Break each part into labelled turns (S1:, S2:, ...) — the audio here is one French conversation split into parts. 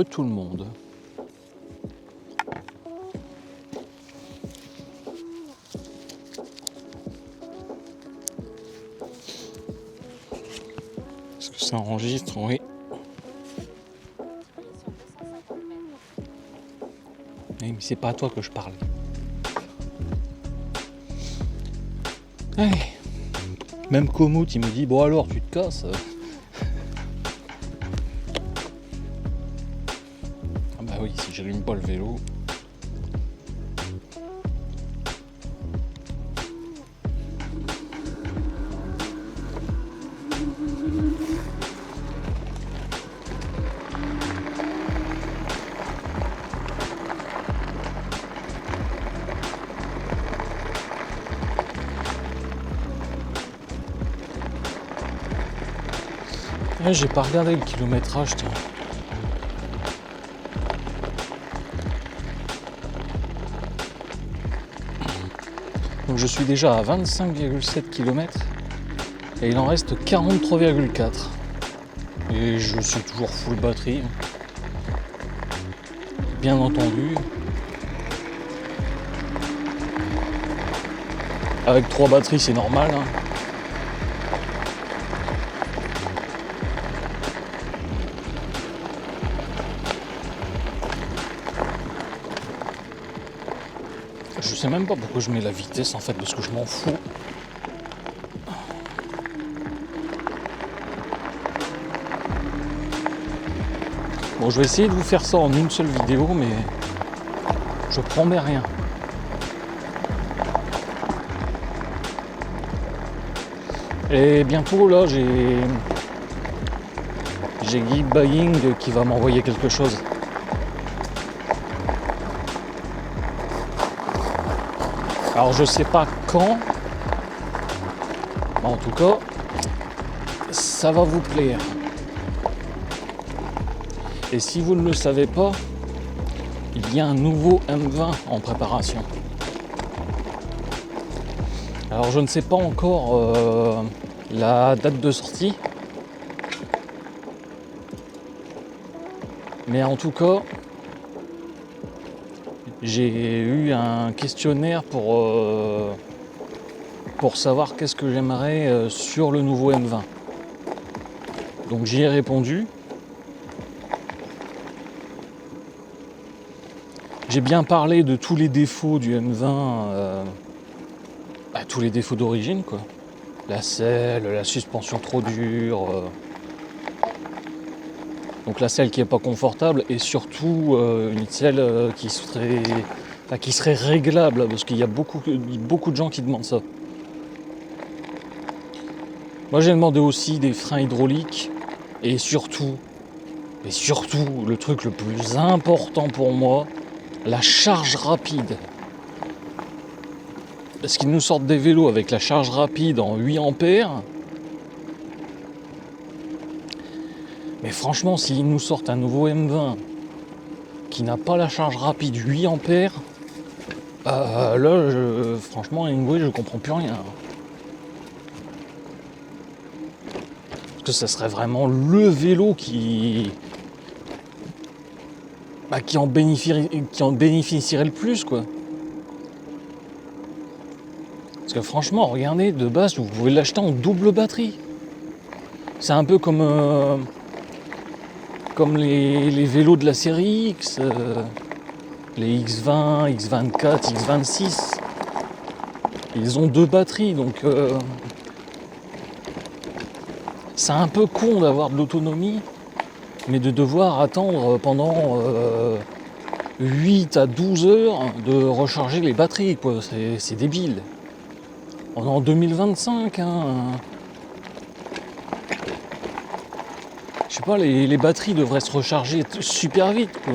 S1: Re tout le monde. Est-ce que ça enregistre? Oui. Oui, mais c'est pas à toi que je parle. Allez. Même Komoot, il me dit, bon alors, tu te casses. Ah bah oui, si j'allume pas le vélo. Ouais, j'ai pas regardé le kilométrage, tiens. Donc je suis déjà à 25,7 km et il en reste 43,4. Et je suis toujours full batterie. Bien entendu. Avec 3 batteries, c'est normal. Hein. Je sais même pas pourquoi je mets la vitesse en fait, parce que je m'en fous. Bon, je vais essayer de vous faire ça en une seule vidéo, mais je promets rien. Et bientôt là, j'ai Geek Buying qui va m'envoyer quelque chose. Alors je sais pas quand, mais en tout cas, ça va vous plaire. Et si vous ne le savez pas, il y a un nouveau M20 en préparation. Alors je ne sais pas encore la date de sortie, mais en tout cas, j'ai eu un questionnaire pour savoir qu'est-ce que j'aimerais sur le nouveau M20. Donc j'y ai répondu. J'ai bien parlé de tous les défauts du M20, tous les défauts d'origine, quoi. La selle, la suspension trop dure, donc la selle qui n'est pas confortable, et surtout une selle qui serait réglable, parce qu'il y a beaucoup de gens qui demandent ça. Moi j'ai demandé aussi des freins hydrauliques, et surtout, le truc le plus important pour moi, la charge rapide. Parce qu'ils nous sortent des vélos avec la charge rapide en 8 ampères. Mais franchement, s'ils nous sortent un nouveau M20 qui n'a pas la charge rapide 8 ampères, là, franchement, anyway, je comprends plus rien. Parce que ça serait vraiment le vélo qui en bénéficierait le plus, quoi. Parce que franchement, regardez, de base, vous pouvez l'acheter en double batterie. C'est un peu comme les vélos de la série X, les X20, X24, X26. Ils ont 2 batteries, donc c'est un peu con d'avoir de l'autonomie, mais de devoir attendre pendant 8 à 12 heures de recharger les batteries, quoi. C'est débile. On est en 2025, hein. Je sais pas, les batteries devraient se recharger super vite, quoi.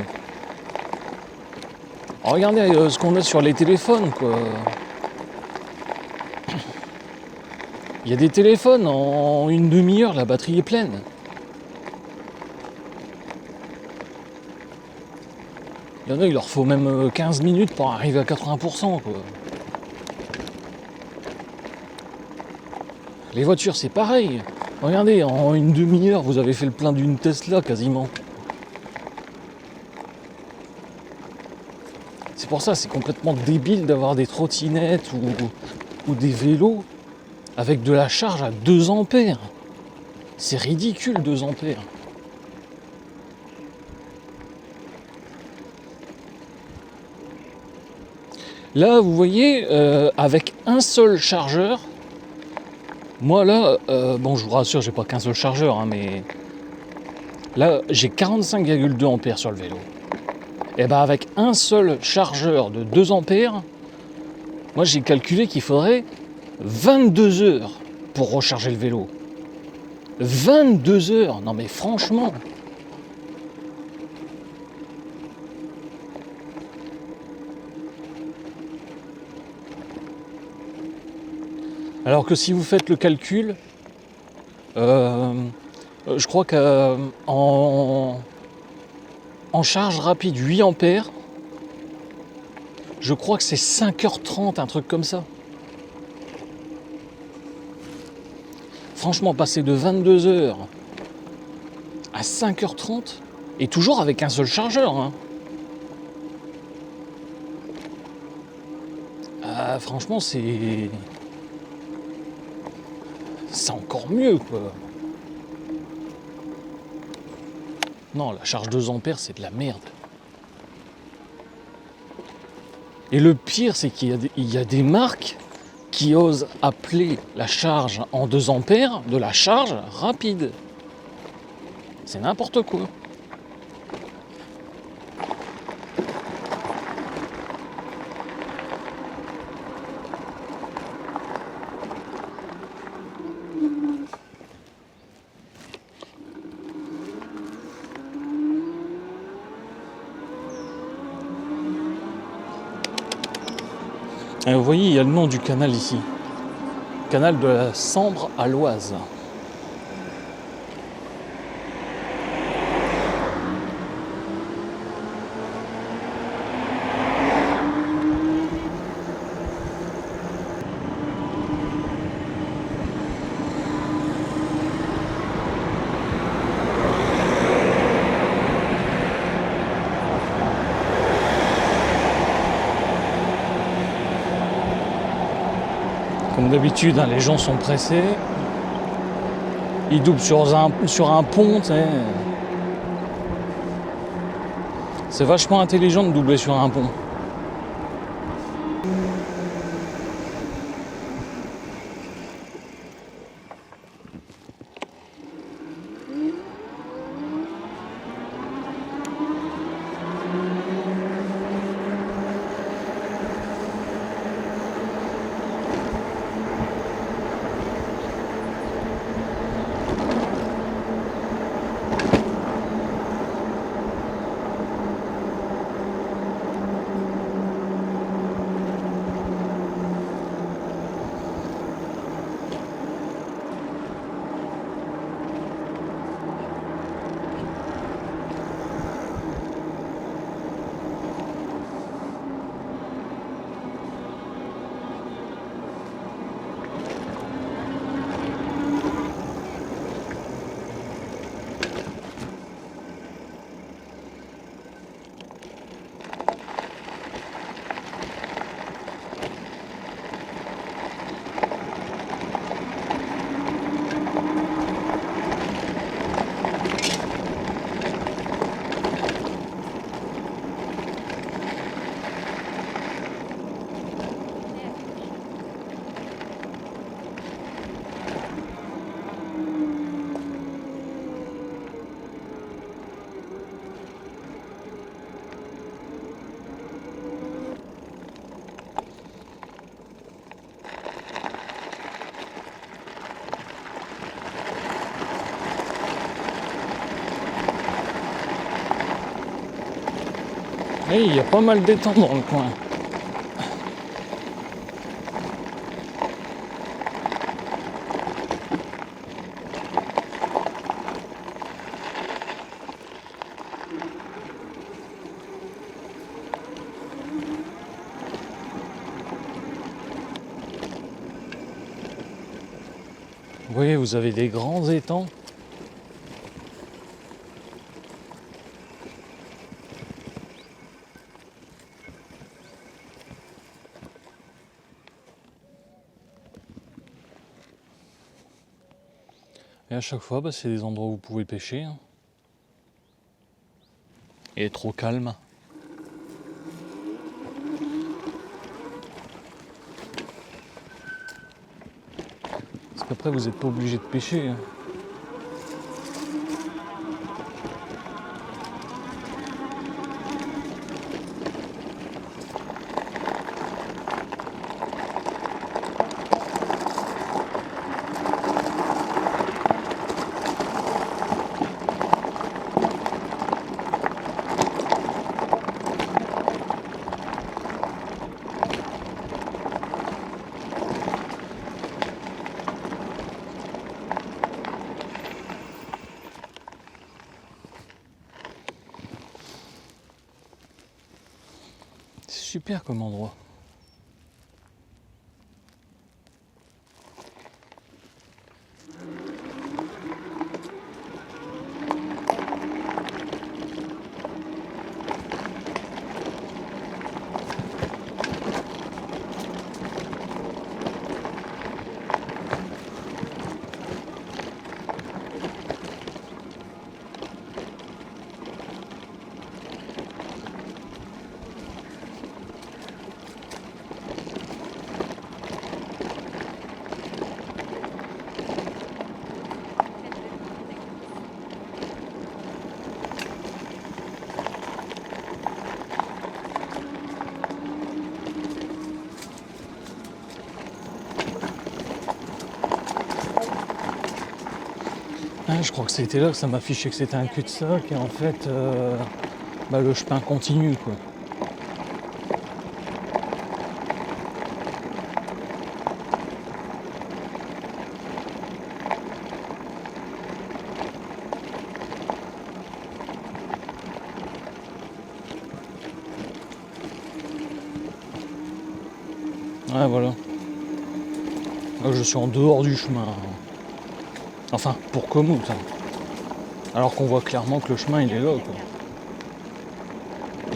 S1: Alors, regardez ce qu'on a sur les téléphones, quoi. Il y a des téléphones, en une demi-heure, la batterie est pleine. Il y en a, il leur faut même 15 minutes pour arriver à 80%, quoi. Les voitures, c'est pareil. Regardez, en une demi-heure, vous avez fait le plein d'une Tesla, quasiment. C'est pour ça, c'est complètement débile d'avoir des trottinettes ou des vélos avec de la charge à 2 ampères. C'est ridicule, 2 ampères. Là, vous voyez, avec un seul chargeur, moi là, bon, je vous rassure, j'ai pas qu'un seul chargeur, hein, mais là, j'ai 45,2 ampères sur le vélo. Et ben avec un seul chargeur de 2 ampères, moi j'ai calculé qu'il faudrait 22 heures pour recharger le vélo. 22 heures, non mais franchement. Alors que si vous faites le calcul, je crois qu'en charge rapide 8 ampères, je crois que c'est 5h30, un truc comme ça. Franchement, passer de 22 heures à 5h30, et toujours avec un seul chargeur, hein. Franchement, c'est encore mieux, quoi. Non, la charge 2 ampères, c'est de la merde. Et le pire, c'est qu'il y a des marques qui osent appeler la charge en 2 ampères de la charge rapide. C'est n'importe quoi. Et vous voyez, il y a le nom du canal ici. Canal de la Sambre à l'Oise. Comme d'habitude, hein, les gens sont pressés. Ils doublent sur un pont. C'est vachement intelligent de doubler sur un pont. Et il y a pas mal d'étangs dans le coin. Vous voyez, vous avez des grands étangs. Et à chaque fois, c'est des endroits où vous pouvez pêcher. Hein. Et être au calme. Parce qu'après, vous n'êtes pas obligé de pêcher. Hein. C'est super comme endroit. Ah, je crois que c'était là que ça m'affichait que c'était un cul-de-sac et en fait le chemin continue quoi. Ouais voilà. Là, je suis en dehors du chemin. Enfin pour Komoot. Hein. Alors qu'on voit clairement que le chemin il est là quoi.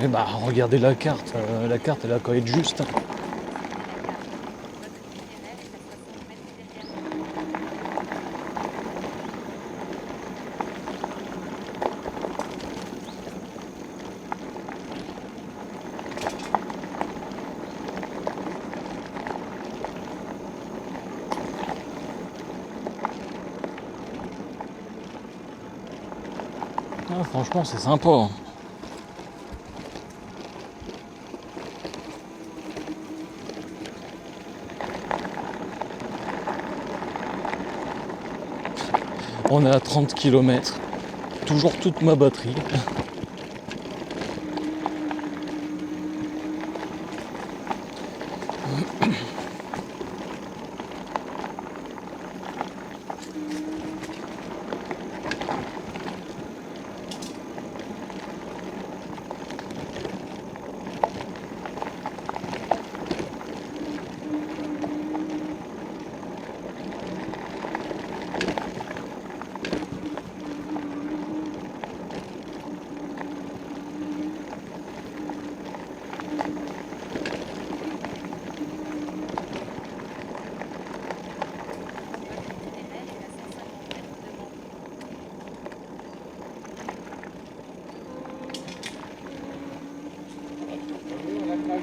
S1: Et regardez la carte elle a qu'à être juste. Hein. Ah, franchement c'est sympa. Hein. On est à 30 km, toujours toute ma batterie.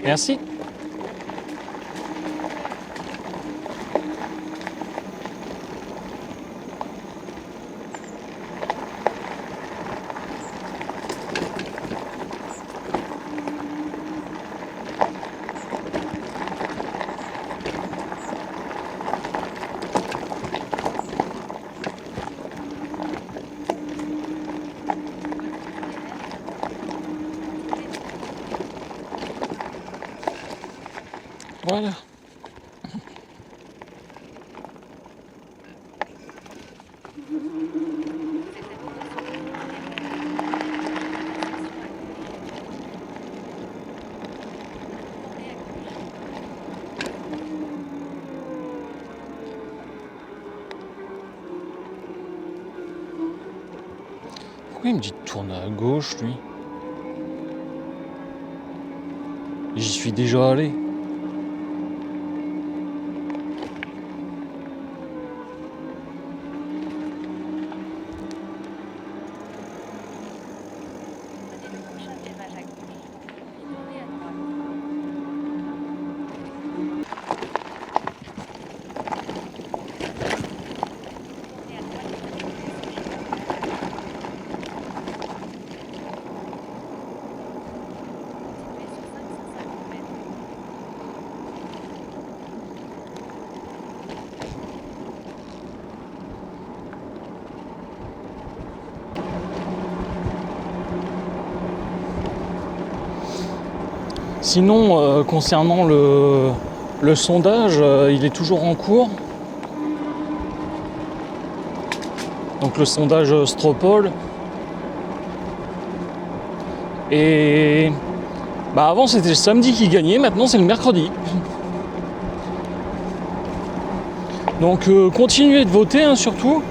S1: Merci. Voilà. Pourquoi il me dit de tourner à gauche, lui? J'y suis déjà allé. Sinon, concernant le sondage, il est toujours en cours. Donc le sondage Stropol. Et avant c'était le samedi qui gagnait, maintenant c'est le mercredi. Donc continuez de voter hein, surtout.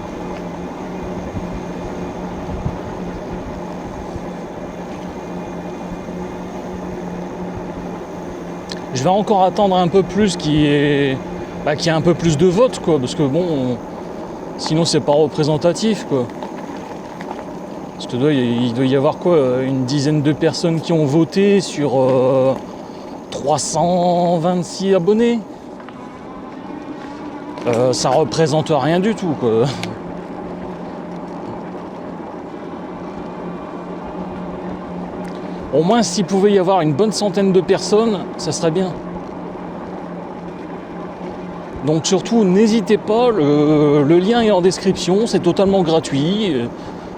S1: Je vais encore attendre un peu plus qu'il y ait un peu plus de votes quoi, parce que bon, sinon c'est pas représentatif quoi. Parce que il doit y avoir quoi, une dizaine de personnes qui ont voté sur 326 abonnés. Ça représente rien du tout quoi. Au moins s'il pouvait y avoir une bonne centaine de personnes, ça serait bien. Donc surtout n'hésitez pas, le lien est en description, c'est totalement gratuit.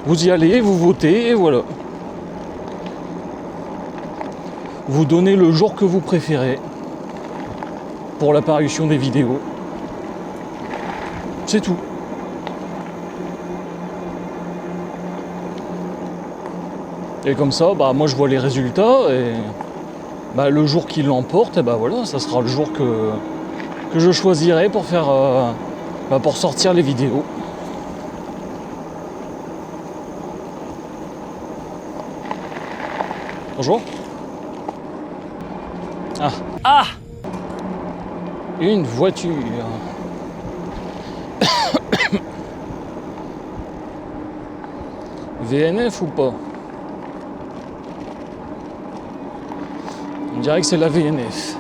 S1: Vous y allez, vous votez et voilà. Vous donnez le jour que vous préférez pour l'apparition des vidéos. C'est tout. Et comme ça, moi je vois les résultats et le jour qu'il l'emporte, et voilà, ça sera le jour que je choisirai pour faire pour sortir les vidéos. Bonjour. Ah, une voiture. VNF ou pas? On dirait que c'est la VNF.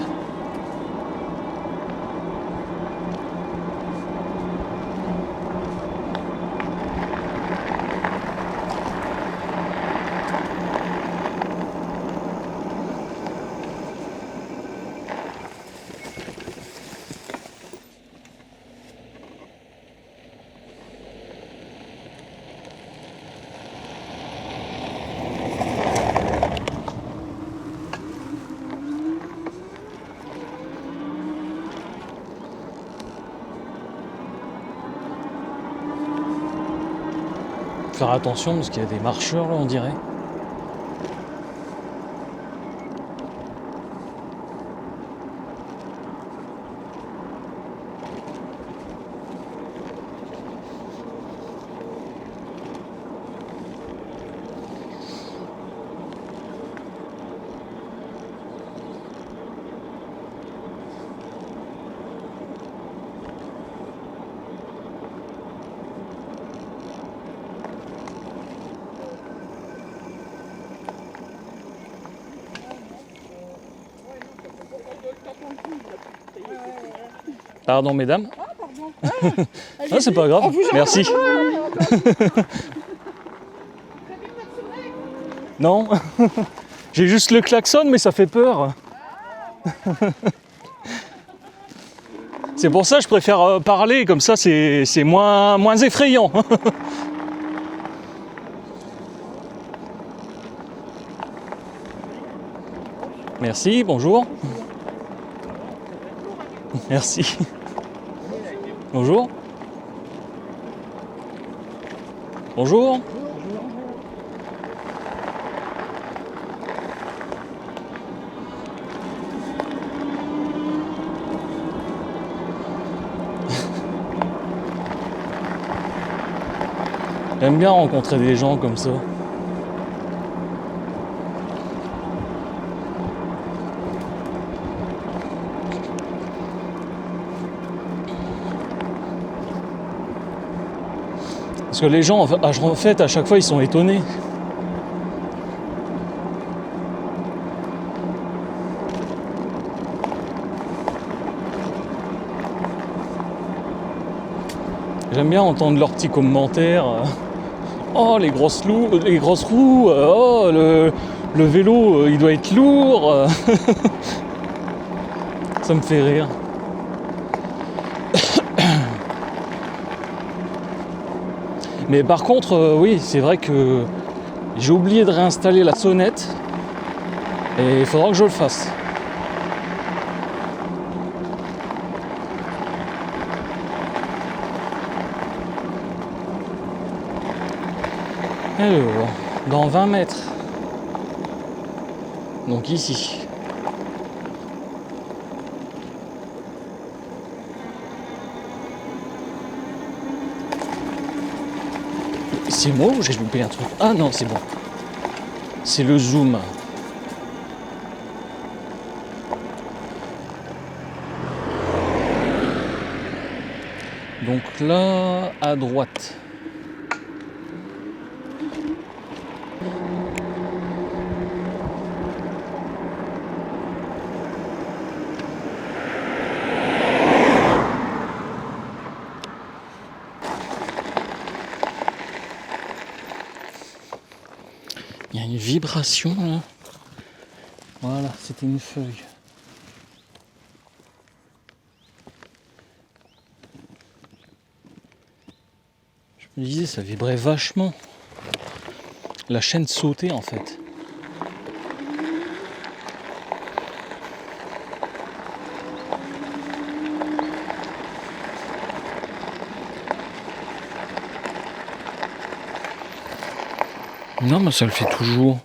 S1: Faire attention parce qu'il y a des marcheurs là on dirait. Pardon mesdames.
S2: Ah pardon.
S1: Ah c'est pas grave. Merci. Non. J'ai juste le klaxon mais ça fait peur. C'est pour ça que je préfère parler, comme ça c'est moins effrayant. Merci, bonjour. Merci. Bonjour. Bonjour. J'aime bien rencontrer des gens comme ça. Parce que les gens, en fait, à chaque fois, ils sont étonnés. J'aime bien entendre leurs petits commentaires. Oh, les grosses roues, oh, le vélo, il doit être lourd. Ça me fait rire. Mais par contre, oui, c'est vrai que j'ai oublié de réinstaller la sonnette et il faudra que je le fasse. Alors, dans 20 mètres, donc ici, c'est moi ou j'ai loupé un truc? Ah non, c'est bon. C'est le zoom. Donc là, à droite. Il y a une vibration là. Voilà, c'était une feuille. Je me disais, ça vibrait vachement. La chaîne sautait en fait. Non, mais ça le fait toujours.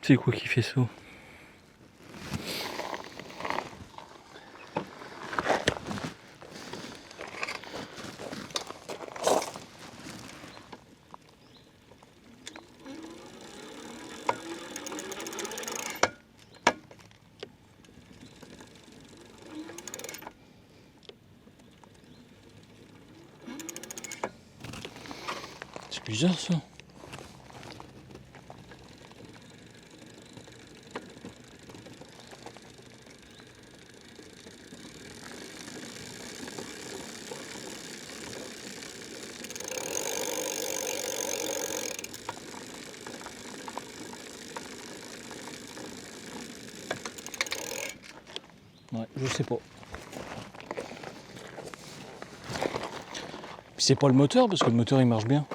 S1: C'est quoi qui fait ça? C'est bizarre ça. Ouais, je sais pas. Puis c'est pas le moteur, parce que le moteur il marche bien.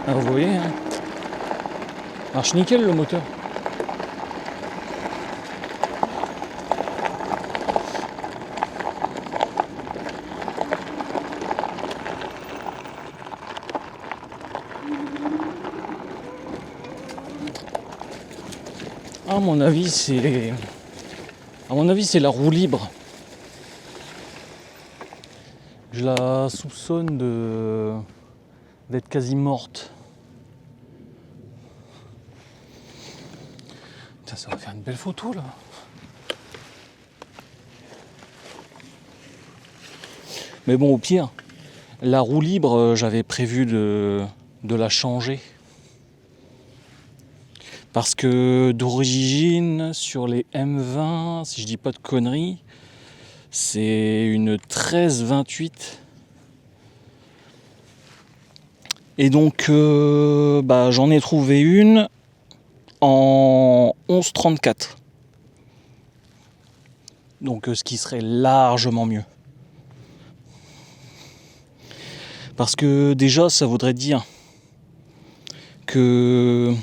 S1: Ah, vous voyez, hein, marche nickel le moteur. À mon avis, c'est la roue libre. Je la soupçonne d'être quasi morte. Putain, ça va faire une belle photo là. Mais bon, au pire, la roue libre, j'avais prévu de la changer. Parce que d'origine, sur les M20, si je dis pas de conneries, c'est une 13-28. Et donc, j'en ai trouvé une en 11-34. Donc, ce qui serait largement mieux. Parce que déjà, ça voudrait dire que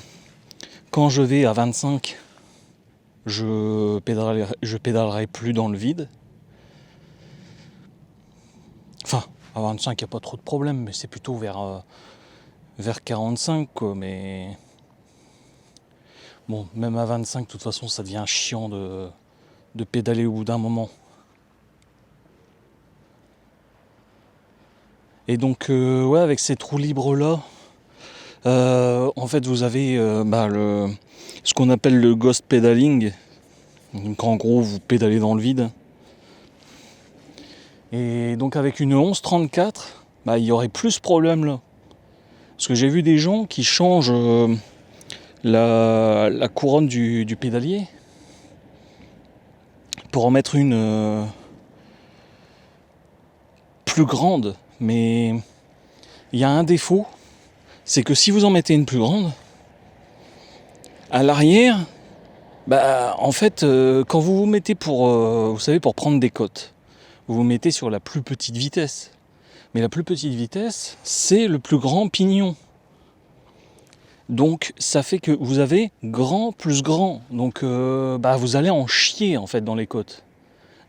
S1: quand je vais à 25, je pédalerai plus dans le vide. Enfin, à 25, il n'y a pas trop de problème, mais c'est plutôt vers 45, quoi. Mais bon, même à 25, de toute façon, ça devient chiant de pédaler au bout d'un moment. Et donc, ouais, avec cette roue libre-là, en fait, vous avez ce qu'on appelle le ghost pedaling. Donc, en gros, vous pédalez dans le vide. Et donc, avec une 11-34, il y aurait plus ce problème-là. Parce que j'ai vu des gens qui changent la couronne du pédalier pour en mettre une plus grande. Mais il y a un défaut, c'est que si vous en mettez une plus grande, à l'arrière, en fait, quand vous vous mettez pour prendre des côtes, vous vous mettez sur la plus petite vitesse. Mais la plus petite vitesse, c'est le plus grand pignon. Donc ça fait que vous avez grand plus grand. Donc vous allez en chier en fait dans les côtes.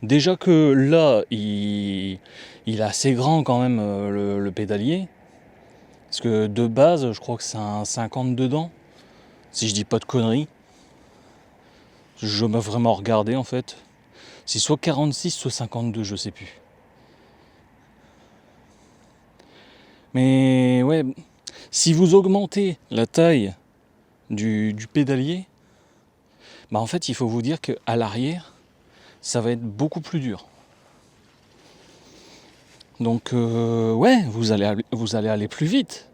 S1: Déjà que là, il est assez grand quand même le pédalier. Parce que de base, je crois que c'est un 50 dedans. Si je dis pas de conneries. Je m'ai vraiment regardé en fait. C'est soit 46, soit 52, je sais plus. Mais ouais, si vous augmentez la taille du pédalier, en fait il faut vous dire qu'à l'arrière, ça va être beaucoup plus dur. Donc ouais, vous allez aller plus vite.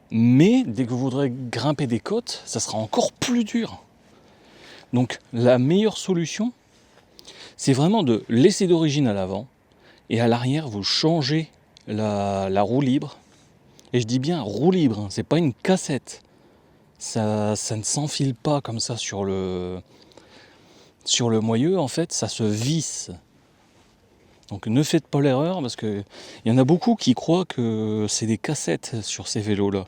S1: Mais dès que vous voudrez grimper des côtes, ça sera encore plus dur. Donc la meilleure solution, c'est vraiment de laisser d'origine à l'avant et à l'arrière, vous changez la roue libre. Et je dis bien roue libre, hein, c'est pas une cassette. Ça ne s'enfile pas comme ça sur le moyeu, en fait, ça se visse. Donc ne faites pas l'erreur, parce qu'il y en a beaucoup qui croient que c'est des cassettes sur ces vélos-là.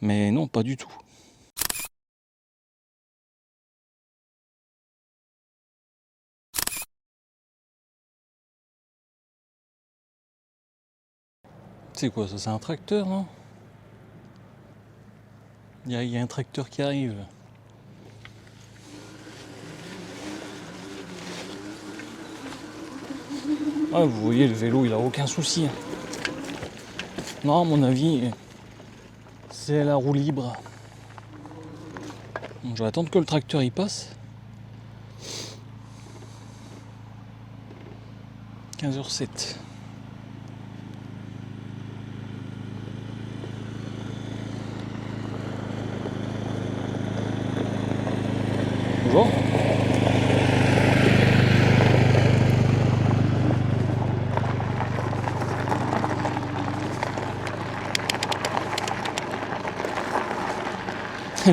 S1: Mais non, pas du tout. C'est quoi ça? C'est un tracteur, non? Il y a un tracteur qui arrive. Ah, vous voyez, le vélo, il a aucun souci. Non, à mon avis, c'est la roue libre. Bon, je vais attendre que le tracteur y passe. 15h07. Bonjour.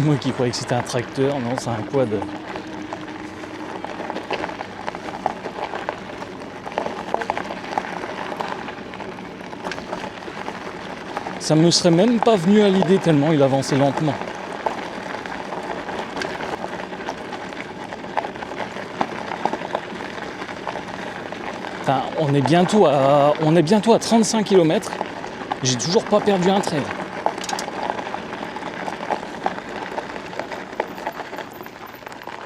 S1: Moi qui croyais que c'était un tracteur, non, c'est un quad. Ça me serait même pas venu à l'idée tellement il avançait lentement. Enfin, on est bientôt à 35 km. J'ai toujours pas perdu un trait.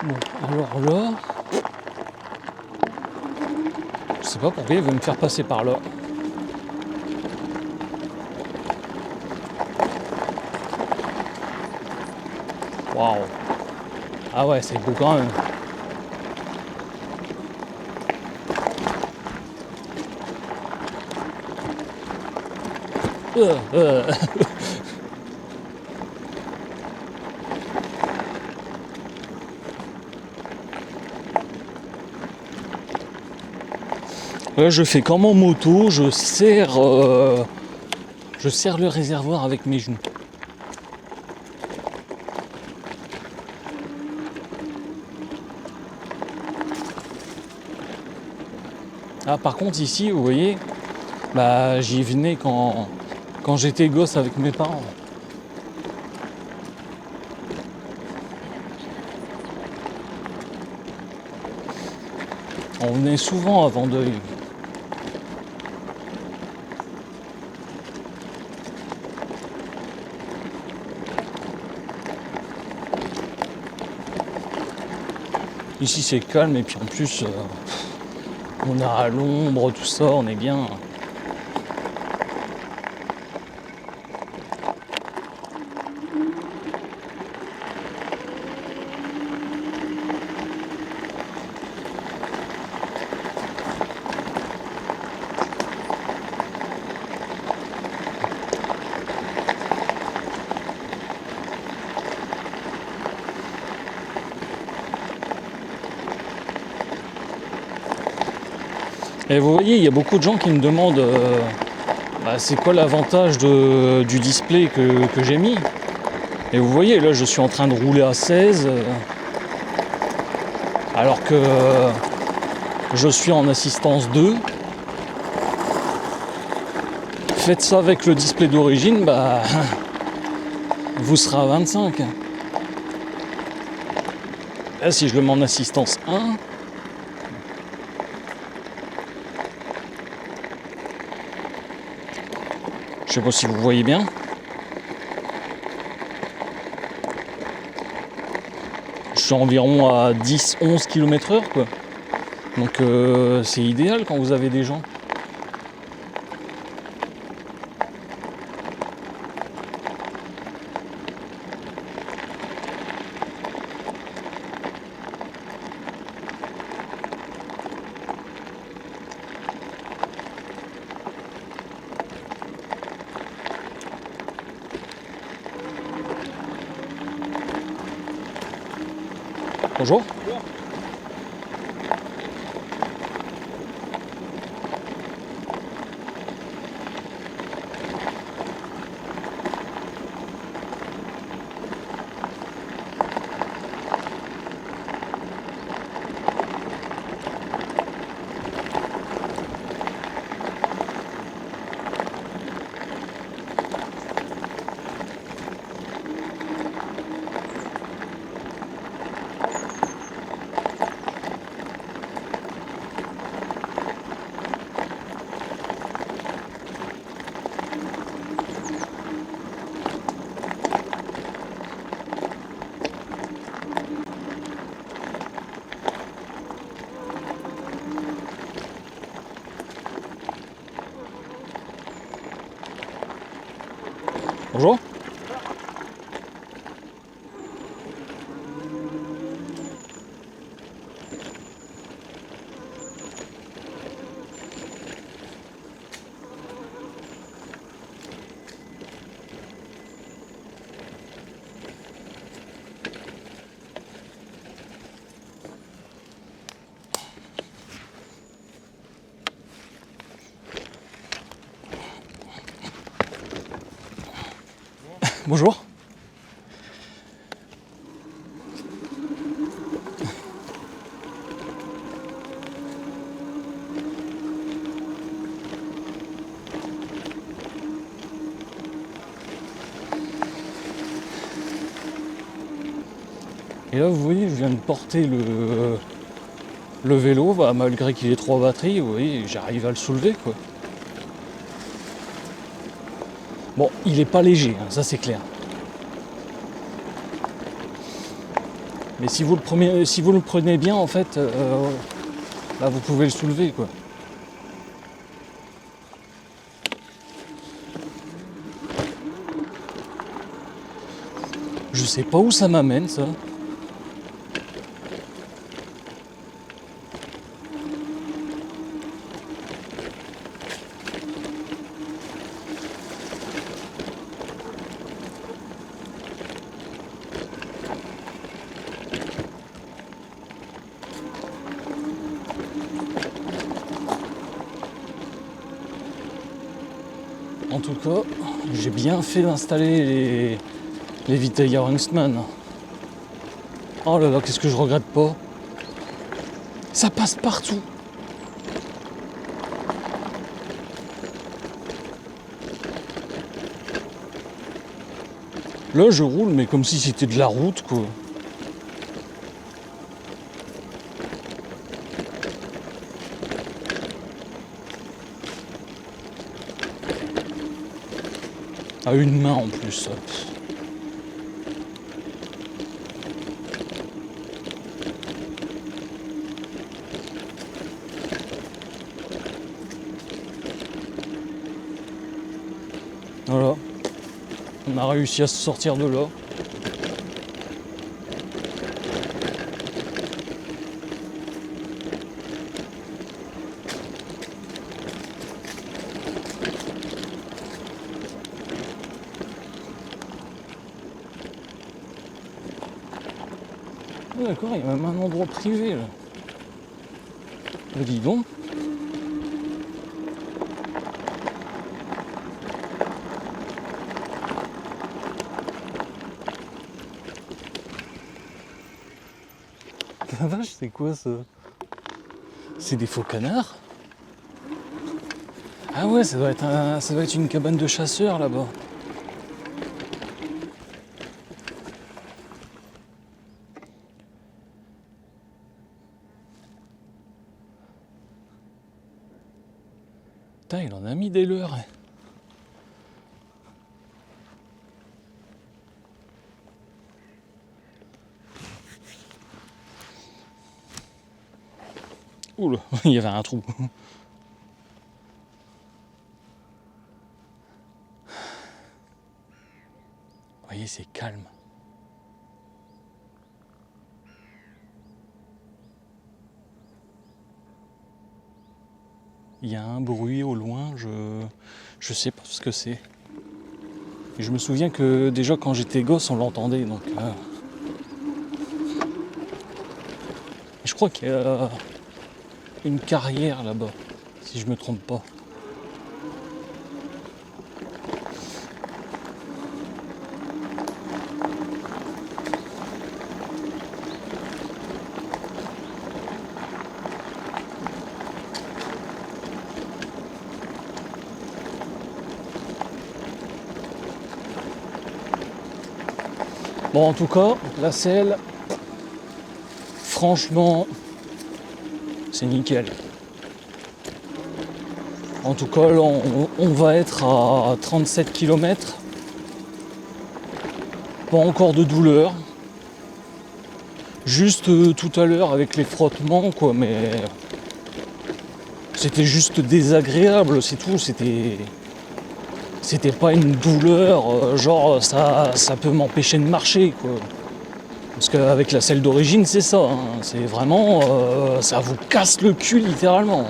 S1: Bon, alors là, je sais pas pourquoi il veut me faire passer par là. Waouh. Ah ouais, c'est beau quand même. Là, je fais comme en moto, je serre le réservoir avec mes genoux. Ah, par contre, ici, vous voyez, j'y venais quand j'étais gosse avec mes parents. On venait souvent à Vendeuil. Ici c'est calme et puis en plus on est à l'ombre, tout ça, on est bien. Et vous voyez, il y a beaucoup de gens qui me demandent c'est quoi l'avantage du display que j'ai mis. Et vous voyez, là je suis en train de rouler à 16 alors que je suis en assistance 2. Faites ça avec le display d'origine, vous serez à 25. Là, si je le mets en assistance 1, je sais pas si vous voyez bien. Je suis environ à 10-11 km/h quoi. Donc c'est idéal quand vous avez des gens. Bonjour. Bonjour. Bonjour. Et là, vous voyez, je viens de porter le vélo, bah, malgré qu'il ait 3 batteries, vous voyez, j'arrive à le soulever, quoi. Bon, il est pas léger, hein, ça c'est clair. Mais si vous le prenez bien, en fait, là, vous pouvez le soulever, quoi. Je sais pas où ça m'amène, ça. En tout cas, j'ai bien fait d'installer les Vitaillard Huntsman. Oh là là, qu'est-ce que je regrette pas. Ça passe partout. Là, je roule, mais comme si c'était de la route, quoi. À une main en plus. Voilà. On a réussi à se sortir de là. Ah, d'accord, il y a même un endroit privé là. Dis donc. La vache, c'est quoi ça? C'est des faux canards? Ah ouais, ça doit être une cabane de chasseurs là-bas. Putain, il en a mis des leurres. Oula, il y avait un trou. Vous voyez, c'est calme. Il y a un bruit au loin, je sais pas ce que c'est. Et je me souviens que déjà quand j'étais gosse, on l'entendait. Donc, je crois qu'il y a une carrière là-bas, si je me trompe pas. Bon, en tout cas, la selle, franchement, c'est nickel. En tout cas, là, on va être à 37 km. Pas encore de douleur. Juste tout à l'heure avec les frottements, quoi, mais c'était juste désagréable, c'est tout. C'était pas une douleur, genre ça peut m'empêcher de marcher, quoi. Parce qu'avec la selle d'origine, c'est ça, hein. C'est vraiment, ça vous casse le cul littéralement.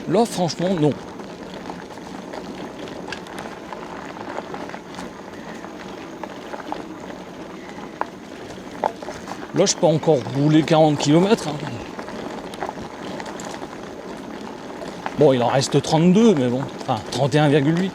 S1: Là, franchement, non. Là, je peux encore rouler 40 km. Hein. Bon, il en reste 32, mais bon. Enfin, 31,8.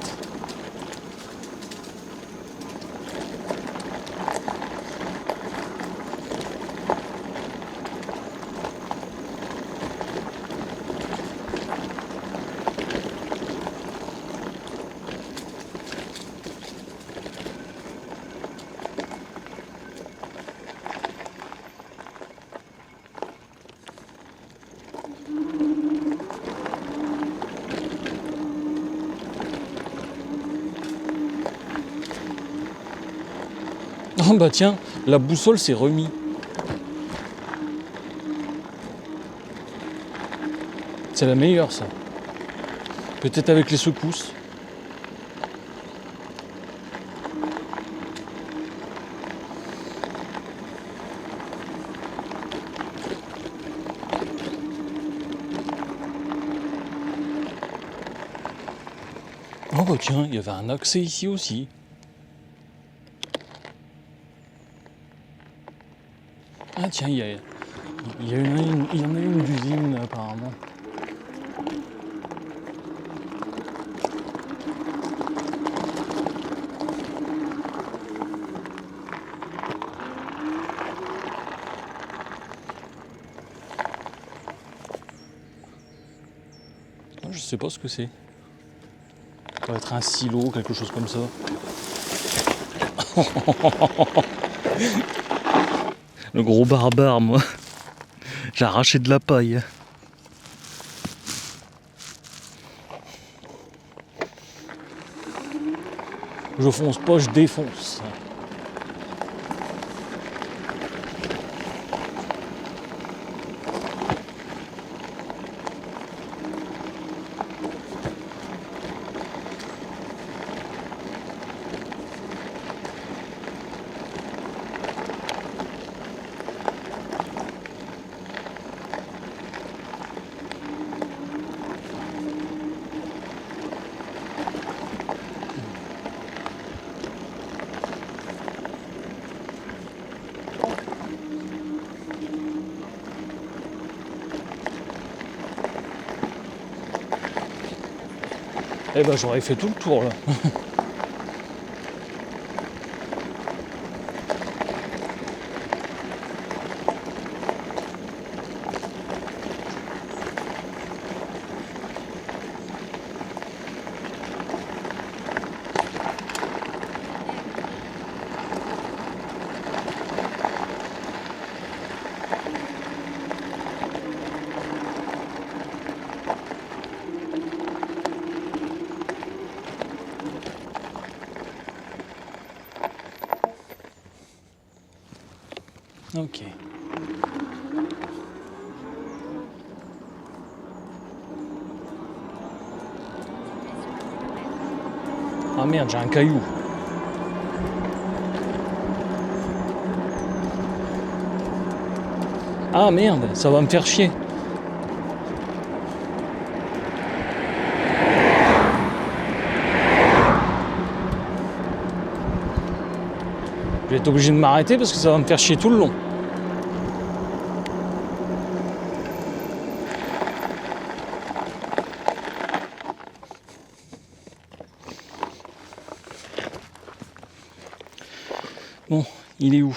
S1: Ah bah tiens, la boussole s'est remis. C'est la meilleure, ça. Peut-être avec les secousses. Oh bah tiens, il y avait un accès ici aussi. Ah tiens, il y en a une d'usine apparemment. Je sais pas ce que c'est. Ça doit être un silo, quelque chose comme ça. Le gros barbare, moi. J'ai arraché de la paille. Je fonce pas, je défonce. Eh ben j'aurais fait tout le tour là. Ok. Ah merde, j'ai un caillou. Ah merde, ça va me faire chier. Je vais être obligé de m'arrêter parce que ça va me faire chier tout le long. Bon, il est où ?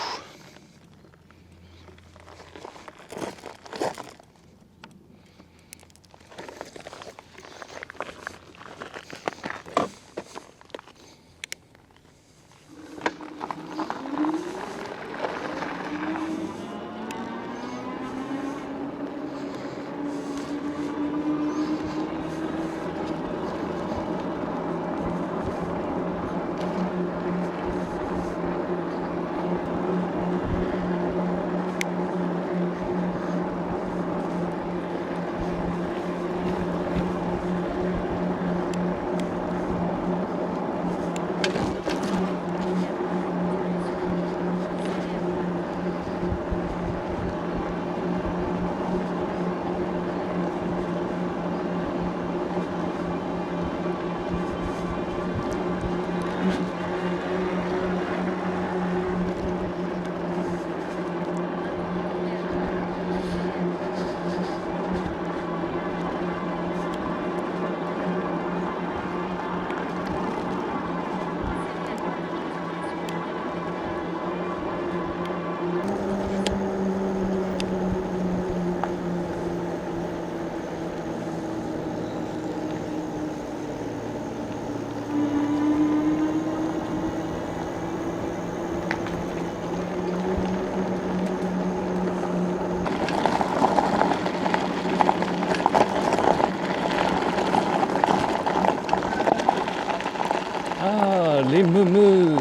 S1: Ah, les meumeux.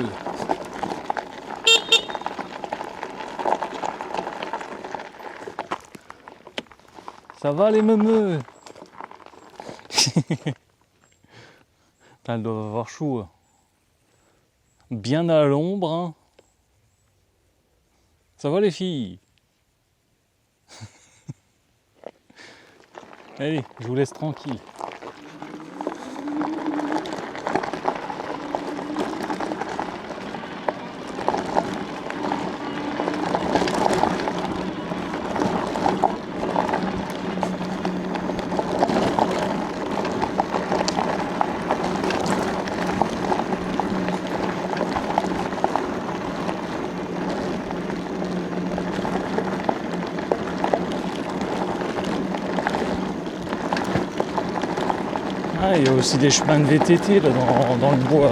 S1: Ça va les meumeux? Elles doivent avoir chaud. Bien à l'ombre. Hein. Ça va les filles? Allez, je vous laisse tranquille. Ah, il y a aussi des chemins de VTT là, dans le bois.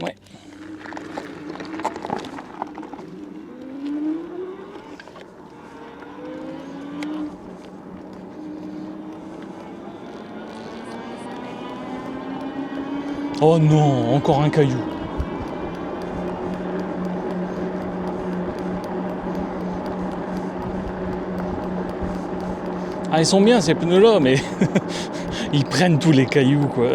S1: Ouais. Oh non, encore un caillou. Ah, ils sont bien ces pneus là, mais ils prennent tous les cailloux quoi.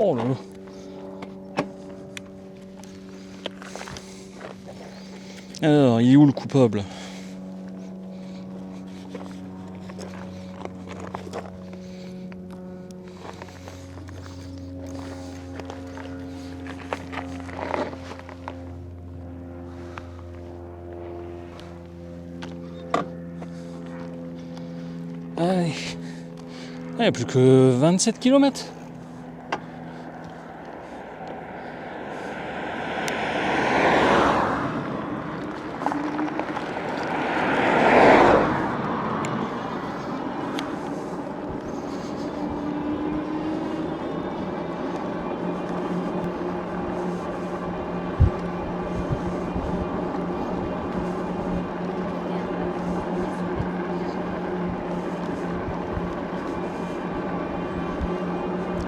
S1: Oh là là. Alors, il est où le coupable? Il n'y a plus que 27 km.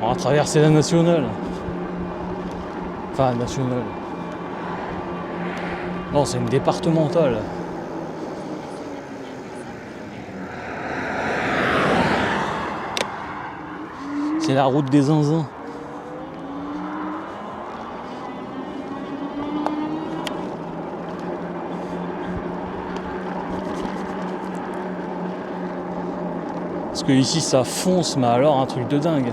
S1: On va traverser la nationale. Enfin, nationale. Non, c'est une départementale. C'est la route des zinzins. Parce que ici ça fonce, mais alors un truc de dingue.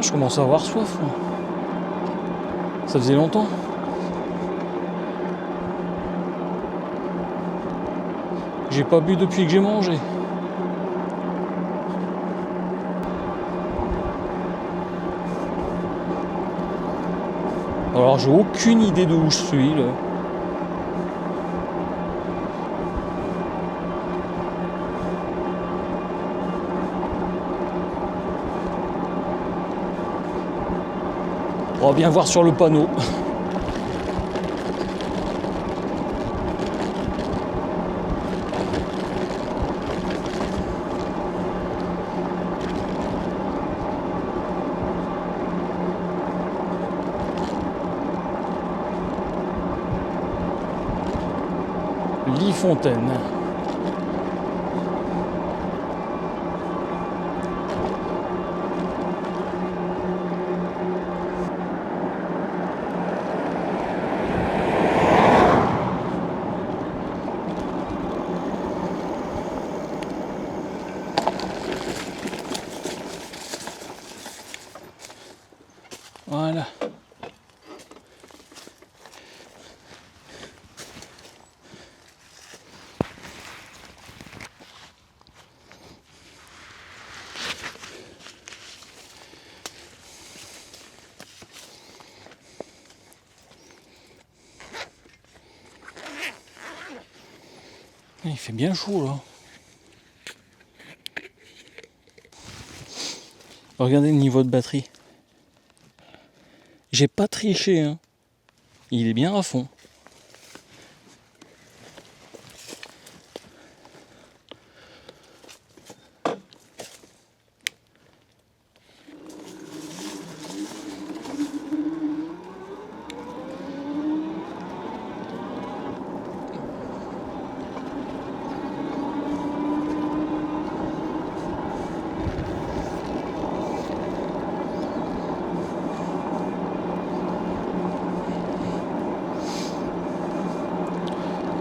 S1: Je commence à avoir soif, moi. Ça faisait longtemps. J'ai pas bu depuis que j'ai mangé. Alors j'ai aucune idée de où je suis là. On va bien voir sur le panneau. Fontaine. Voilà. Il fait bien chaud là. Regardez le niveau de batterie. J'ai pas triché, hein. Il est bien à fond.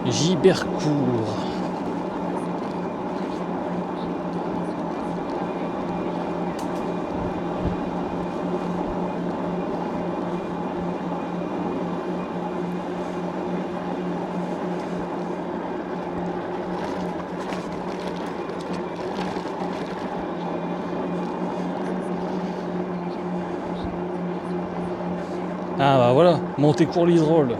S1: Gibercourt. Ah bah voilà, Montécourt-Liserolles.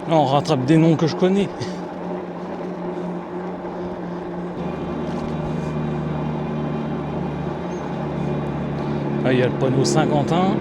S1: Là, on rattrape des noms que je connais. Là, il y a le panneau Saint-Quentin.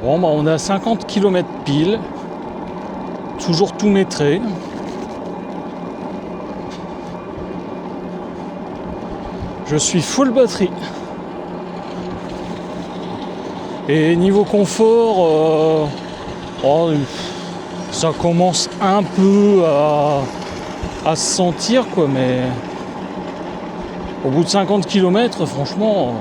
S1: Bon, bah, on est à 50 km pile. Toujours tout métré. Je suis full batterie. Et niveau confort, ça commence un peu à se sentir, quoi, mais au bout de 50 km, franchement,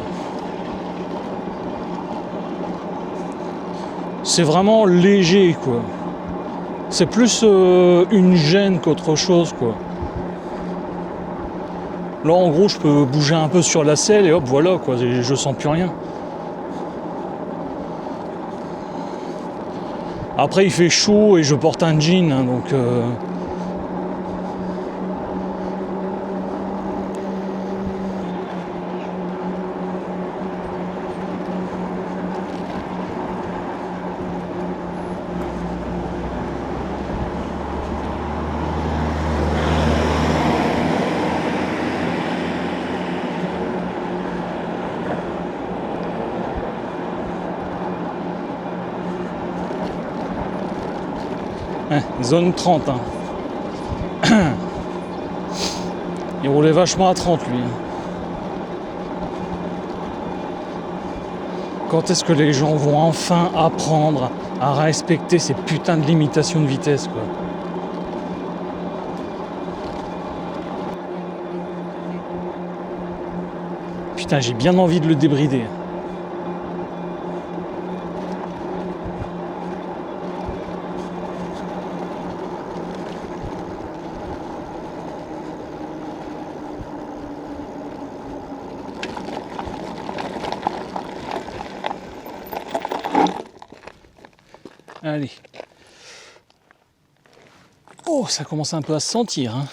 S1: c'est vraiment léger, quoi. C'est plus une gêne qu'autre chose, quoi. Là, en gros, je peux bouger un peu sur la selle et hop, voilà, quoi, je sens plus rien. Après, il fait chaud et je porte un jean, hein, donc... zone 30. Hein. Il roulait vachement à 30, lui. Quand est-ce que les gens vont enfin apprendre à respecter ces putains de limitations de vitesse, quoi? Putain, j'ai bien envie de le débrider. Allez. Oh, ça commence un peu à se sentir, hein.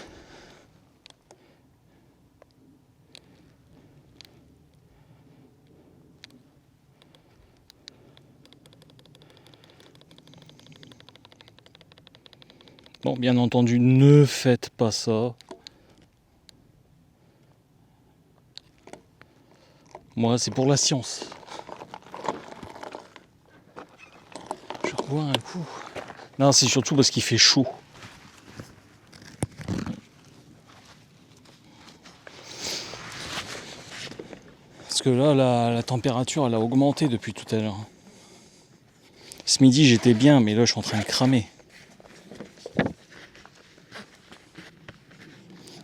S1: Bon, bien entendu, ne faites pas ça. Moi, c'est pour la science. Je rebois un coup. Non, c'est surtout parce qu'il fait chaud. Parce que là, la température, elle a augmenté depuis tout à l'heure. Ce midi, j'étais bien, mais là, je suis en train de cramer.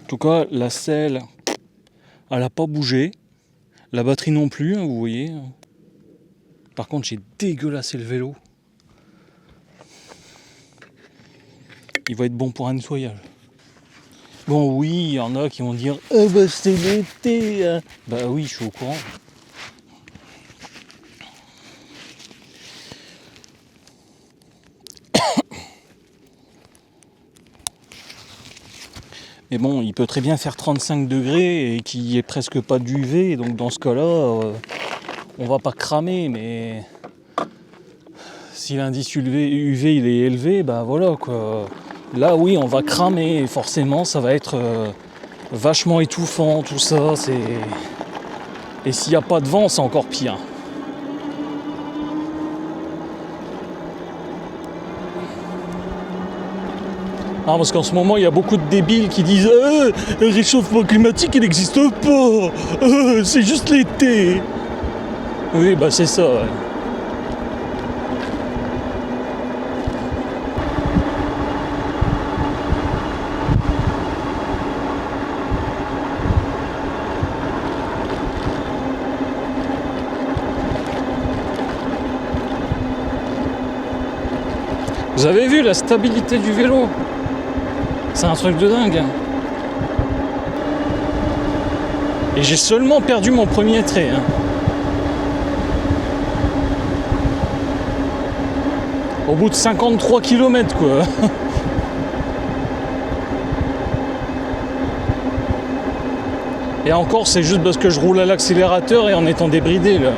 S1: En tout cas, la selle, elle n'a pas bougé. La batterie non plus, hein, vous voyez. Par contre, j'ai dégueulassé le vélo. Il va être bon pour un nettoyage. Bon, oui, il y en a qui vont dire « Ah bah c'est l'été hein. !» Bah oui, je suis au courant. Mais bon, il peut très bien faire 35 degrés et qu'il n'y ait presque pas d'UV. Donc dans ce cas-là, on va pas cramer. Mais si l'indice UV il est élevé, bah voilà quoi. Là oui, on va cramer. Et forcément, ça va être vachement étouffant, tout ça. Et s'il n'y a pas de vent, c'est encore pire. Ah, parce qu'en ce moment, il y a beaucoup de débiles qui disent le réchauffement climatique, il n'existe pas. C'est juste l'été. Oui, bah c'est ça. Ouais. Vous avez vu la stabilité du vélo? C'est un truc de dingue. Et j'ai seulement perdu mon premier trait. Hein. Au bout de 53 km quoi. Et encore c'est juste parce que je roule à l'accélérateur et en étant débridé là.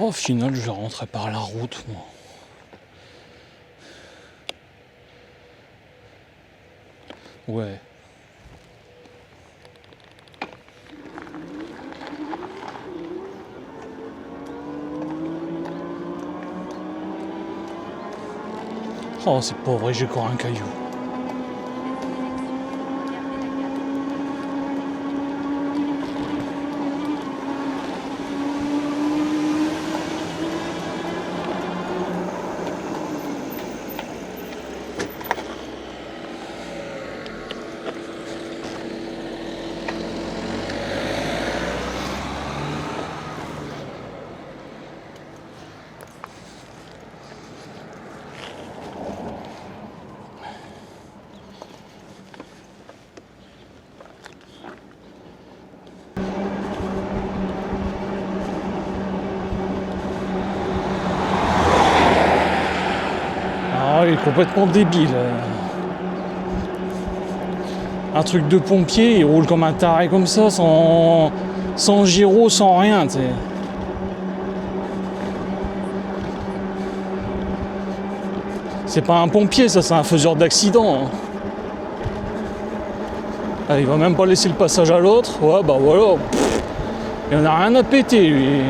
S1: Au final, je vais rentrer par la route, moi. Ouais. Oh, c'est pas vrai, j'ai encore un caillou. Ah, il est complètement débile. Un truc de pompier, il roule comme un taré comme ça, sans gyro, sans rien, tu sais. C'est pas un pompier, ça, c'est un faiseur d'accident. Hein. Ah, il va même pas laisser le passage à l'autre. Ouais, bah voilà. Pff, il en a rien à péter, lui.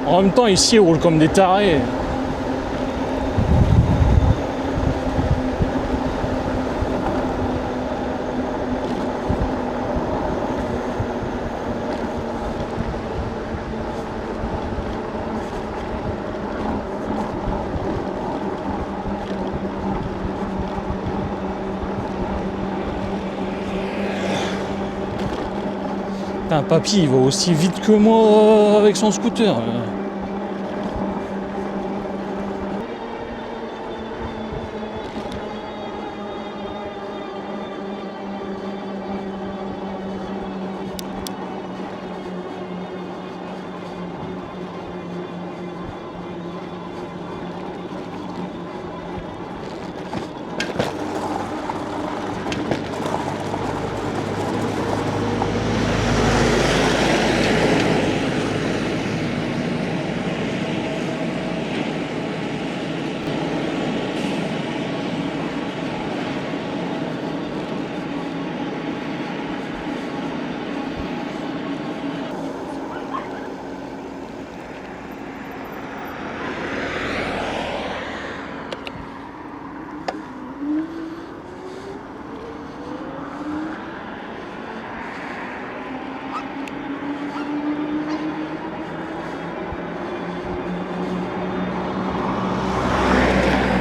S1: En même temps, ici, ils roulent comme des tarés. Putain, papy, il va aussi vite que moi avec son scooter.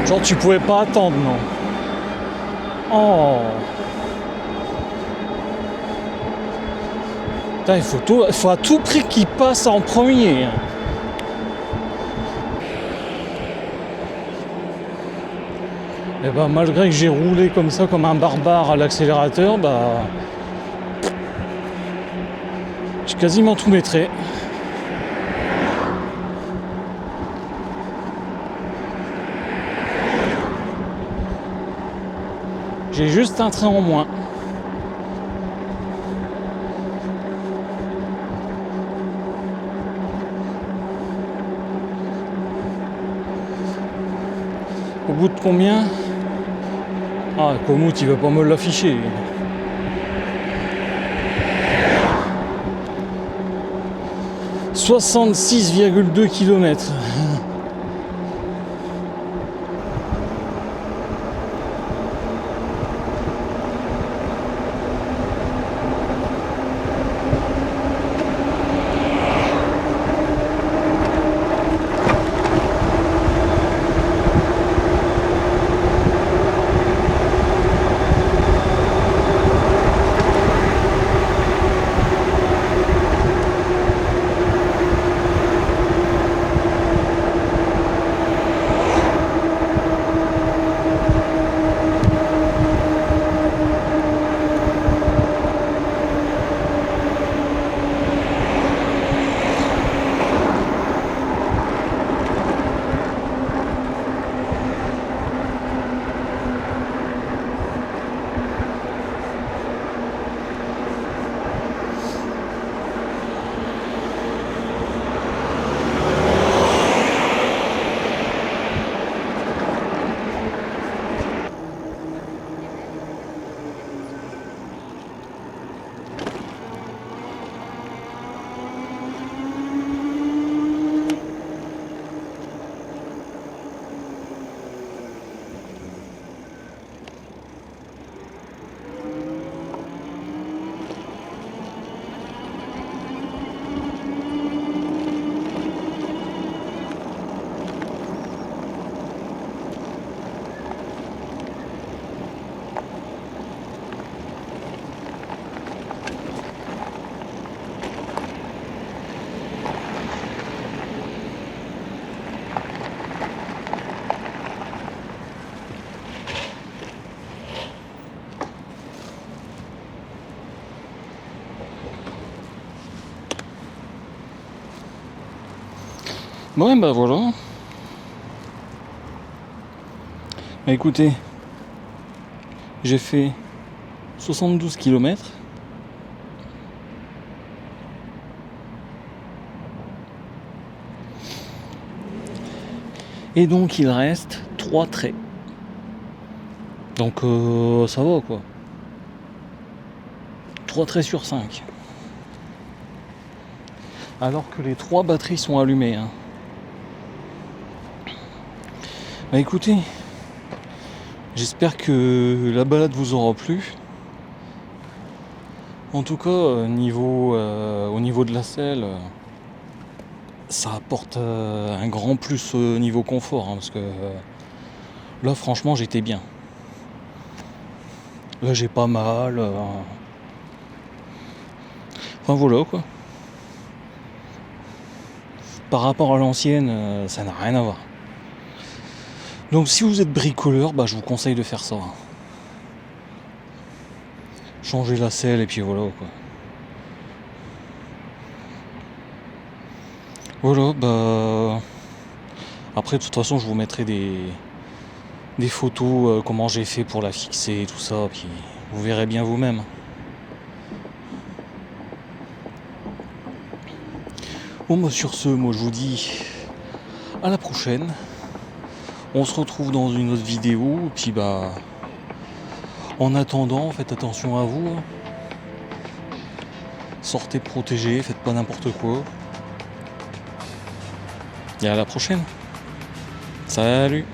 S1: Genre, tu pouvais pas attendre, non? Oh. Putain, il faut à tout prix qu'il passe en premier. Et bah, malgré que j'ai roulé comme ça, comme un barbare à l'accélérateur, bah, j'ai quasiment tout maîtrisé. J'ai juste un train en moins. Au bout de combien? Ah, Komoot, il va pas me l'afficher. 66,2 km. Ouais, bah voilà. Bah écoutez, j'ai fait 72 km. Et donc il reste 3 traits. Donc ça va quoi. 3 traits sur 5. Alors que les 3 batteries sont allumées. Hein. Bah écoutez, j'espère que la balade vous aura plu. En tout cas, au niveau de la selle, ça apporte un grand plus au niveau confort. Hein, parce que là, franchement, j'étais bien. Là, j'ai pas mal. Enfin, voilà quoi. Par rapport à l'ancienne, ça n'a rien à voir. Donc, si vous êtes bricoleur, bah, je vous conseille de faire ça. Changer la selle et puis voilà quoi. Voilà, bah. Après, de toute façon, je vous mettrai des photos, comment j'ai fait pour la fixer et tout ça, puis vous verrez bien vous-même. Bon, bah, sur ce, moi je vous dis à la prochaine. On se retrouve dans une autre vidéo, et puis bah. En attendant, faites attention à vous. Sortez protégés, faites pas n'importe quoi. Et à la prochaine. Salut!